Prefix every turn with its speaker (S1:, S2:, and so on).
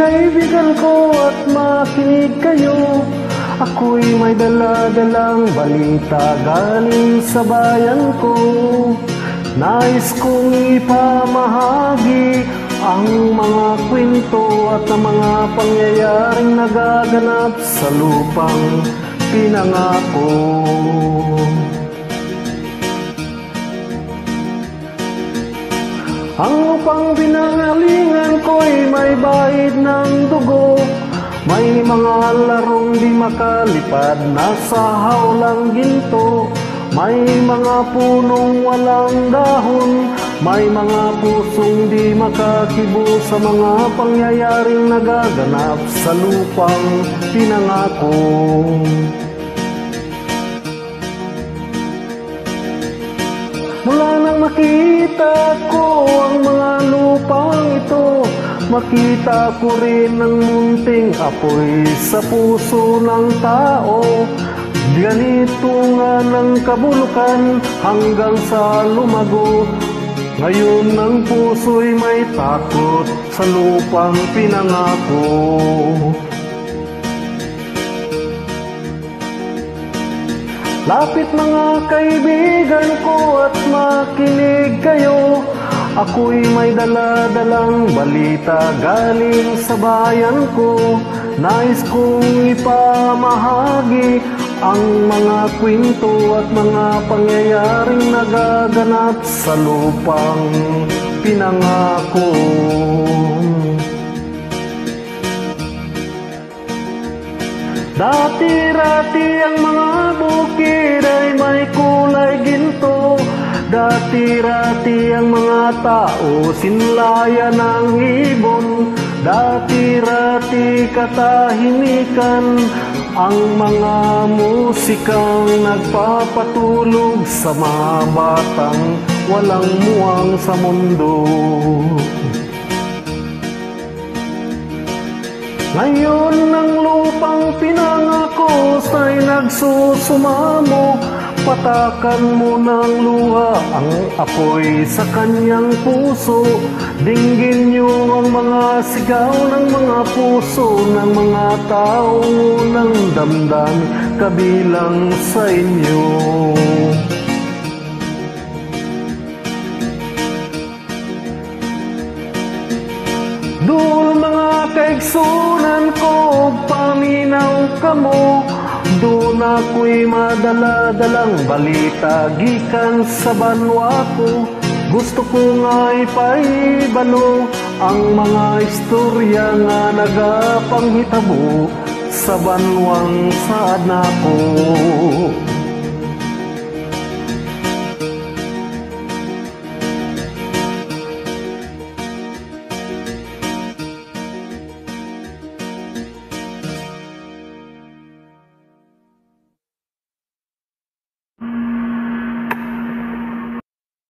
S1: kaibigan ko at makinig kayo. Ako'y may dala-dalang balita galing sa bayan ko. Nais kong ipamahagi ang mga kwento at ang mga pangyayaring nagaganap sa lupang pinangako. Ang lupang pinangalingan ko'y may bahid ng dugo. May mga larong di makalipad, nasa hawlang ginto. May mga punong walang dahon, may mga pusong di makakibo sa mga pangyayaring nagaganap sa lupang pinangako. Mula nang makita ko ang mga lupang ito, makita ko rin ang munting apoy sa puso ng tao. Ganito nga ng kabulukan hanggang sa lumago. Ngayon ang puso'y may takot sa lupang pinangako. Lapit mga kaibigan ko at makinig kayo. Ako'y may dala-dalang balita galing sa bayan ko. Nais kong ipamahagi ang mga kwento at mga pangyayaring nagaganap sa lupang pinangako. Dati-rati ang mga bukid ay may kulay ginto. Dati-rati ang mga tao sinlayan ng ibon. Dati-rati katahimikan ang mga musikang nagpapatulog sa mga batang walang muwang sa mundo. Ngayon ang lupang pinangako ay nagsusumamo. Patakan mo ng luha ang apoy sa kanyang puso. Dinggin niyo ang mga sigaw ng mga puso ng mga taong unang damdam kabilang sa inyo. Dul mga kaigsunan ko, paminaw kamo. Doon ako'y madala-dalang balita gikan sa banwa ko. Gusto ko nga ipaibalo ang mga istorya nga nagapanghitabo sa banwang saad nako.